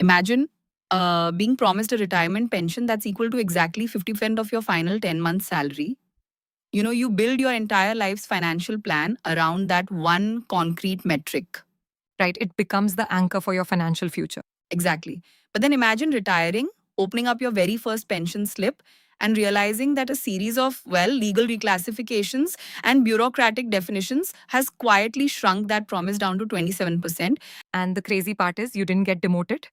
Imagine being promised a retirement pension that's equal to exactly 50% of your final 10 months salary. You build your entire life's financial plan around that one concrete metric. Right? It becomes the anchor for your financial future. Exactly. But then imagine retiring, opening up your very first pension slip, and realizing that a series of, legal reclassifications and bureaucratic definitions has quietly shrunk that promise down to 27%. And the crazy part is you didn't get demoted.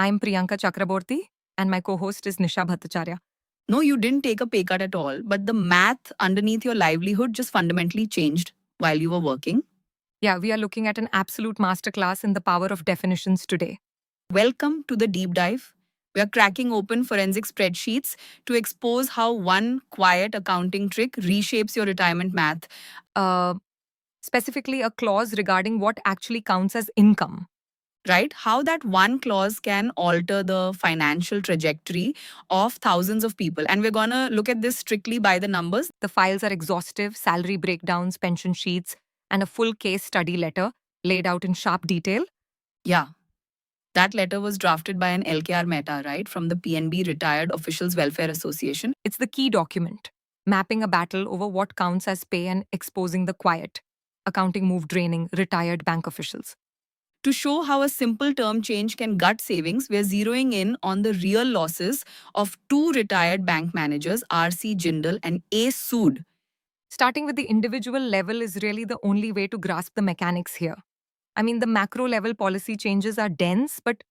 I'm Priyanka Chakraborty, and my co-host is Nisha Bhattacharya. No, you didn't take a pay cut at all, but the math underneath your livelihood just fundamentally changed while you were working. Yeah, we are looking at an absolute masterclass in the power of definitions today. Welcome to the deep dive. We are cracking open forensic spreadsheets to expose how one quiet accounting trick reshapes your retirement math. Specifically, a clause regarding what actually counts as income. Right? How that one clause can alter the financial trajectory of thousands of people. And we're going to look at this strictly by the numbers. The files are exhaustive, salary breakdowns, pension sheets, and a full case study letter laid out in sharp detail. Yeah. That letter was drafted by an LKR Mehta, right, from the PNB Retired Officials Welfare Association. It's the key document, mapping a battle over what counts as pay and exposing the quiet, accounting move draining retired bank officials. To show how a simple term change can gut savings, we're zeroing in on the real losses of two retired bank managers, R.C. Jindal and A. Sood. Starting with the individual level is really the only way to grasp the mechanics here. I mean, the macro level policy changes are dense, but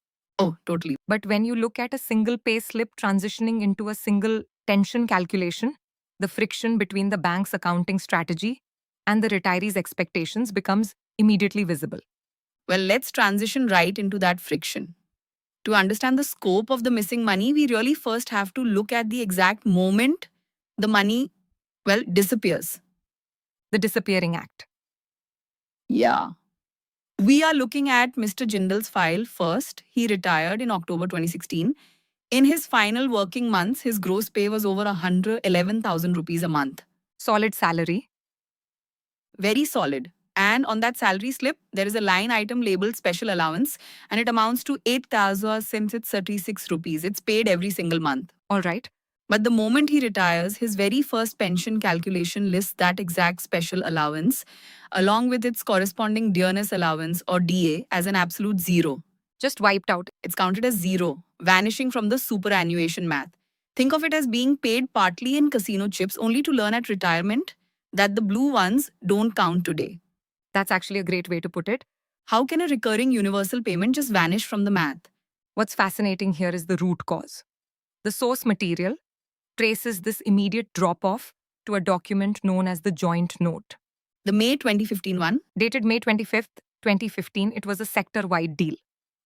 Totally. But when you look at a single pay slip transitioning into a single tension calculation, the friction between the bank's accounting strategy and the retiree's expectations becomes immediately visible. Well, let's transition right into that friction. To understand the scope of the missing money, we really first have to look at the exact moment the money, disappears. The disappearing act. Yeah. We are looking at Mr. Jindal's file first. He retired in October 2016. In his final working months, his gross pay was over 111,000 rupees a month. Solid salary. Very solid. And on that salary slip, there is a line item labeled special allowance, and it amounts to 8,000 since it's 36 rupees. It's paid every single month. All right. But the moment he retires, his very first pension calculation lists that exact special allowance, along with its corresponding dearness allowance or DA, as an absolute zero. Just wiped out. It's counted as zero, vanishing from the superannuation math. Think of it as being paid partly in casino chips only to learn at retirement that the blue ones don't count today. That's actually a great way to put it. How can a recurring universal payment just vanish from the math? What's fascinating here is the root cause. The source material traces this immediate drop-off to a document known as the joint note. The May 2015 one? Dated May 25th, 2015, it was a sector-wide deal.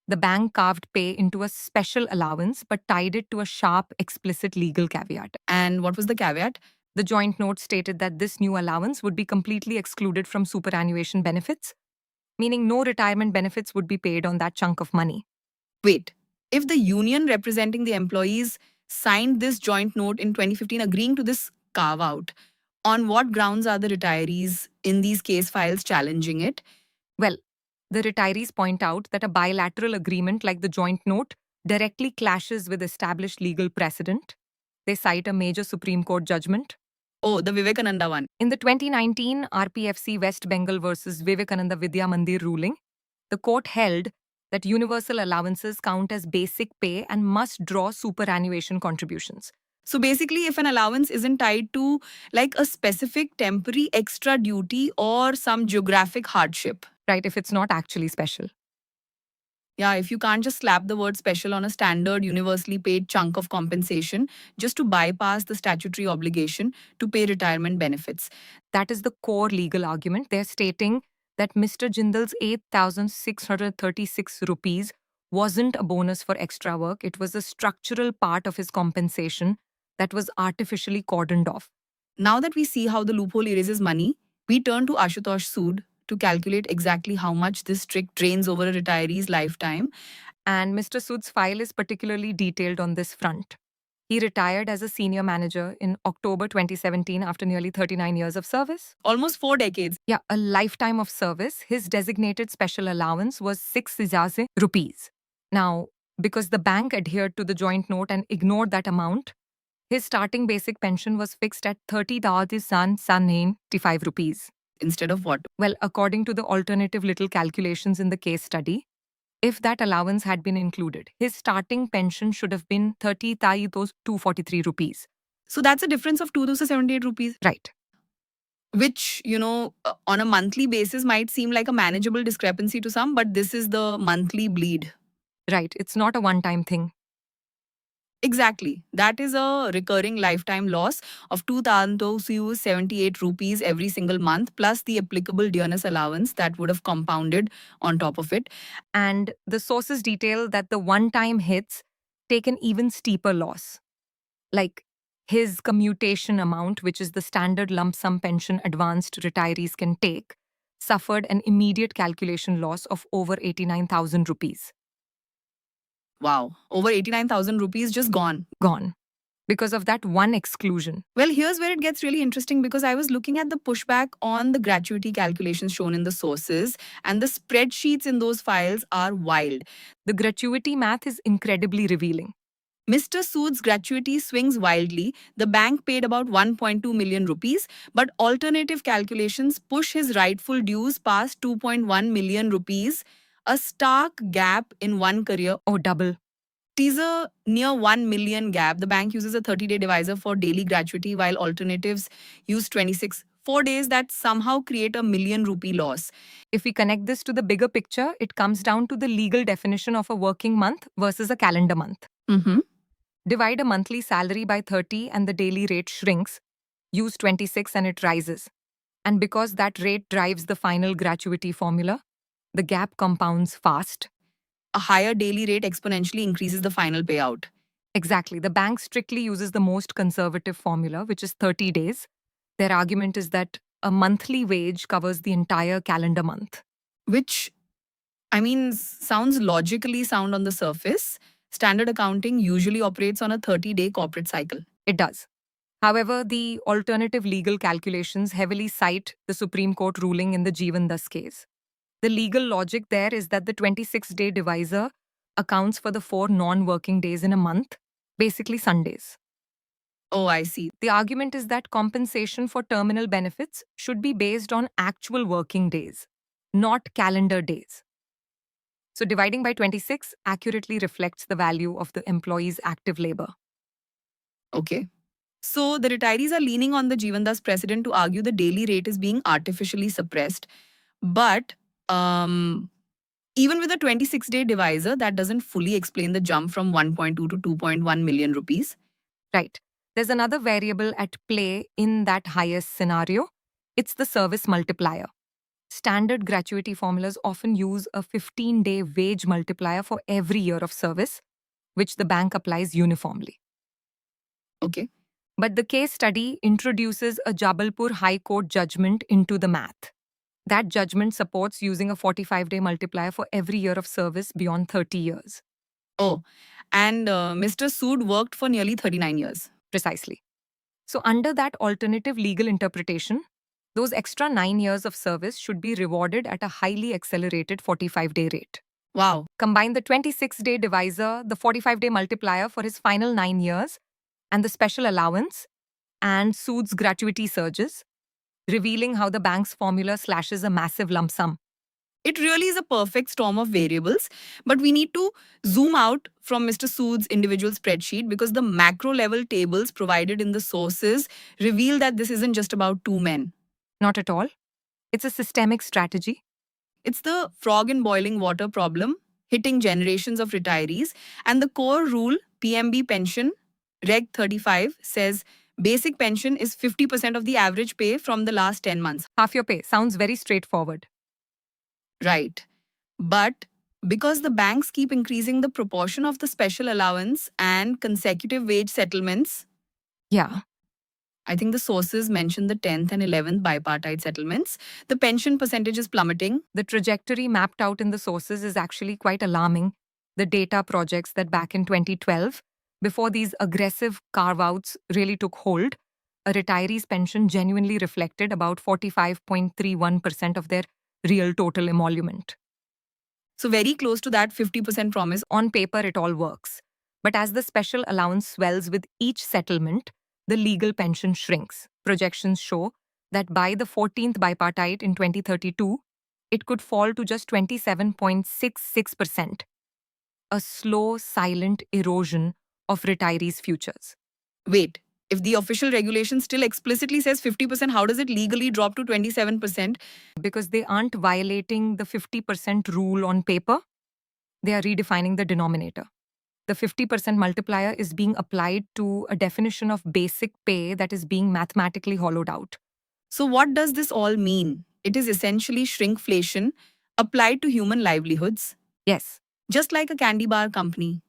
The bank carved pay into a special allowance but tied it to a sharp, explicit legal caveat. And what was the caveat? The joint note stated that this new allowance would be completely excluded from superannuation benefits, meaning no retirement benefits would be paid on that chunk of money. Wait, if the union representing the employees signed this joint note in 2015 agreeing to this carve out, on what grounds are the retirees in these case files challenging it? Well, the retirees point out that a bilateral agreement like the joint note directly clashes with established legal precedent. They cite a major Supreme Court judgment. Oh, the Vivekananda one. In the 2019 RPFC West Bengal versus Vivekananda Vidya Mandir ruling, the court held that universal allowances count as basic pay and must draw superannuation contributions. So basically, if an allowance isn't tied to like a specific temporary extra duty or some geographic hardship. Right, if it's not actually special. Yeah, if you can't just slap the word special on a standard universally paid chunk of compensation just to bypass the statutory obligation to pay retirement benefits. That is the core legal argument. They're stating that Mr. Jindal's 8,636 rupees wasn't a bonus for extra work. It was a structural part of his compensation that was artificially cordoned off. Now that we see how the loophole erases money, we turn to Ashutosh Sood to calculate exactly how much this trick drains over a retiree's lifetime. And Mr. Sood's file is particularly detailed on this front. He retired as a senior manager in October 2017 after nearly 39 years of service. Almost 4 decades. Yeah, a lifetime of service. His designated special allowance was 6,000 rupees. Now, Because the bank adhered to the joint note and ignored that amount, his starting basic pension was fixed at 30,095 rupees. Instead of what? Well, according to the alternative little calculations in the case study, if that allowance had been included, his starting pension should have been 30,243 rupees. So that's a difference of 2,078 rupees. Right. Which, on a monthly basis might seem like a manageable discrepancy to some, but this is the monthly bleed. Right. It's not a one-time thing. Exactly. That is a recurring lifetime loss of 2,278 rupees every single month, plus the applicable dearness allowance that would have compounded on top of it. And the sources detail that the one-time hits take an even steeper loss. Like his commutation amount, which is the standard lump sum pension advanced retirees can take, suffered an immediate calculation loss of over 89,000 rupees. Wow. Over 89,000 rupees just gone. Gone. Because of that one exclusion. Well, here's where it gets really interesting because I was looking at the pushback on the gratuity calculations shown in the sources, and the spreadsheets in those files are wild. The gratuity math is incredibly revealing. Mr. Sood's gratuity swings wildly. The bank paid about 1.2 million rupees, but alternative calculations push his rightful dues past 2.1 million rupees, a stark gap in one career. Oh, double. It is a near 1 million gap. The bank uses a 30-day divisor for daily gratuity, while alternatives use 26. 4 days that somehow create a million rupee loss. If we connect this to the bigger picture, it comes down to the legal definition of a working month versus a calendar month. Divide a monthly salary by 30 and the daily rate shrinks. Use 26 and it rises. And because that rate drives the final gratuity formula, the gap compounds fast. A higher daily rate exponentially increases the final payout. Exactly. The bank strictly uses the most conservative formula, which is 30 days. Their argument is that a monthly wage covers the entire calendar month. Which, sounds logically sound on the surface. Standard accounting usually operates on a 30-day corporate cycle. It does. However, the alternative legal calculations heavily cite the Supreme Court ruling in the Jeevan Das case. The legal logic there is that the 26-day divisor accounts for the 4 non-working days in a month, basically Sundays. Oh, I see. The argument is that compensation for terminal benefits should be based on actual working days, not calendar days. So dividing by 26 accurately reflects the value of the employee's active labor. Okay. So the retirees are leaning on the Jeevan Das precedent to argue the daily rate is being artificially suppressed. But even with a 26-day divisor, that doesn't fully explain the jump from 1.2 to 2.1 million rupees. Right. There's another variable at play in that highest scenario. It's the service multiplier. Standard gratuity formulas often use a 15-day wage multiplier for every year of service, which the bank applies uniformly. Okay. But the case study introduces a Jabalpur High Court judgment into the math. That judgment supports using a 45-day multiplier for every year of service beyond 30 years. Oh, and Mr. Sood worked for nearly 39 years. Precisely. So under that alternative legal interpretation, those extra 9 years of service should be rewarded at a highly accelerated 45-day rate. Wow. Combine the 26-day divisor, the 45-day multiplier for his final 9 years, and the special allowance, and Sood's gratuity surges, revealing how the bank's formula slashes a massive lump sum. It really is a perfect storm of variables, but we need to zoom out from Mr. Sood's individual spreadsheet because the macro level tables provided in the sources reveal that this isn't just about two men. Not at all. It's a systemic strategy. It's the frog in boiling water problem hitting generations of retirees, and the core rule, PMB pension, Reg 35, says basic pension is 50% of the average pay from the last 10 months. Half your pay sounds very straightforward. Right. But because the banks keep increasing the proportion of the special allowance and consecutive wage settlements, Yeah. I think the sources mention the 10th and 11th bipartite settlements, the pension percentage is plummeting. The trajectory mapped out in the sources is actually quite alarming. The data projects that back in 2012, before these aggressive carve-outs really took hold, a retiree's pension genuinely reflected about 45.31% of their real total emolument. So very close to that 50% promise. On paper, it all works. But as the special allowance swells with each settlement, the legal pension shrinks. Projections show that by the 14th bipartite in 2032, it could fall to just 27.66%, a slow, silent erosion of retirees' futures. Wait, if the official regulation still explicitly says 50%, how does it legally drop to 27%? Because they aren't violating the 50% rule on paper, they are redefining the denominator. The 50% multiplier is being applied to a definition of basic pay that is being mathematically hollowed out. So what does this all mean? It is essentially shrinkflation applied to human livelihoods, Yes, just like a candy bar company.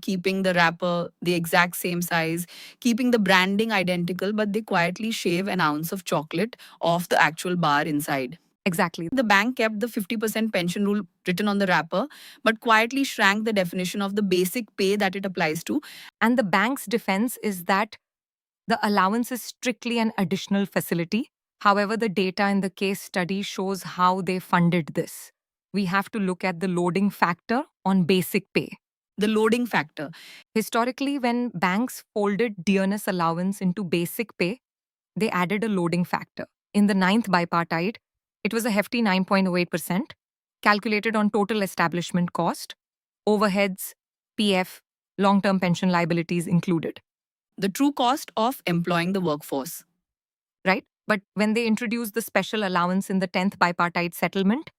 Keeping the wrapper the exact same size, keeping the branding identical, but they quietly shave an ounce of chocolate off the actual bar inside. exactly. The bank kept the 50% pension rule written on the wrapper, but quietly shrank the definition of the basic pay that it applies to. And the bank's defense is that the allowance is strictly an additional facility. However, the data in the case study shows how they funded this. We have to look at the loading factor on basic pay. The loading factor. Historically, when banks folded dearness allowance into basic pay, they added a loading factor. In the ninth bipartite, it was a hefty 9.08%, calculated on total establishment cost, overheads, PF, long term pension liabilities included. The true cost of employing the workforce. Right? But when they introduced the special allowance in the 10th bipartite settlement,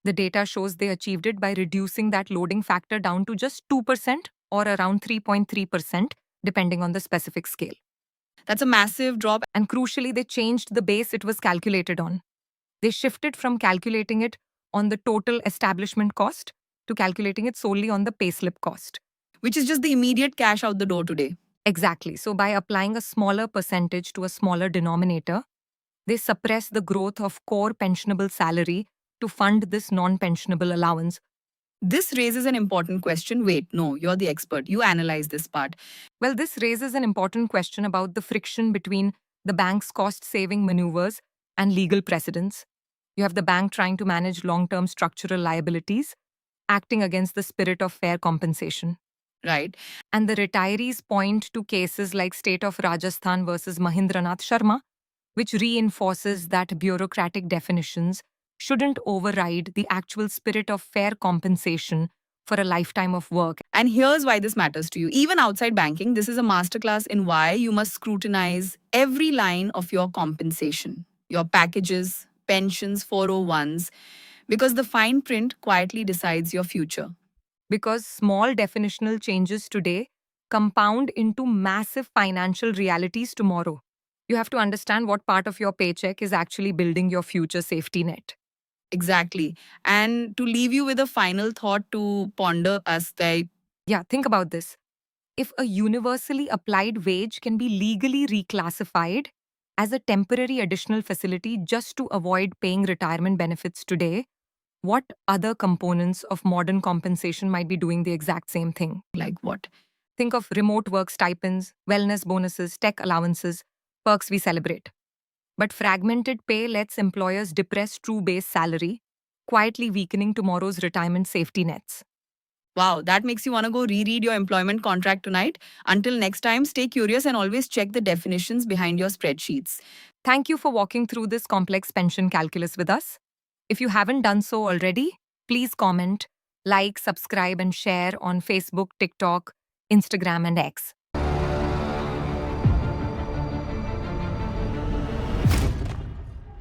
the data shows they achieved it by reducing that loading factor down to just 2% or around 3.3%, depending on the specific scale. That's a massive drop. And crucially, they changed the base it was calculated on. They shifted from calculating it on the total establishment cost to calculating it solely on the payslip cost. Which is just the immediate cash out the door today. Exactly. So, by applying a smaller percentage to a smaller denominator, they suppress the growth of core pensionable salary to fund this non pensionable allowance. This raises an important question. Wait, no, you're the expert. You analyze this part. Well, this raises an important question about the friction between the bank's cost saving maneuvers and legal precedents. You have the bank trying to manage long term structural liabilities, acting against the spirit of fair compensation. Right. And the retirees point to cases like State of Rajasthan versus Mahindranath Sharma, which reinforces that bureaucratic definitions shouldn't override the actual spirit of fair compensation for a lifetime of work. And here's why this matters to you. Even outside banking, this is a masterclass in why you must scrutinize every line of your compensation, your packages, pensions, 401s, because the fine print quietly decides your future. Because small definitional changes today compound into massive financial realities tomorrow. You have to understand what part of your paycheck is actually building your future safety net. Exactly. And to leave you with a final thought to ponder as they. Yeah, think about this. If a universally applied wage can be legally reclassified as a temporary additional facility just to avoid paying retirement benefits today, what other components of modern compensation might be doing the exact same thing? Like what? Think of remote work stipends, wellness bonuses, tech allowances, perks we celebrate. But fragmented pay lets employers depress true base salary, quietly weakening tomorrow's retirement safety nets. Wow, that makes you want to go reread your employment contract tonight. Until next time, stay curious and always check the definitions behind your spreadsheets. Thank you for walking through this complex pension calculus with us. If you haven't done so already, please comment, like, subscribe, and share on Facebook, TikTok, Instagram, and X.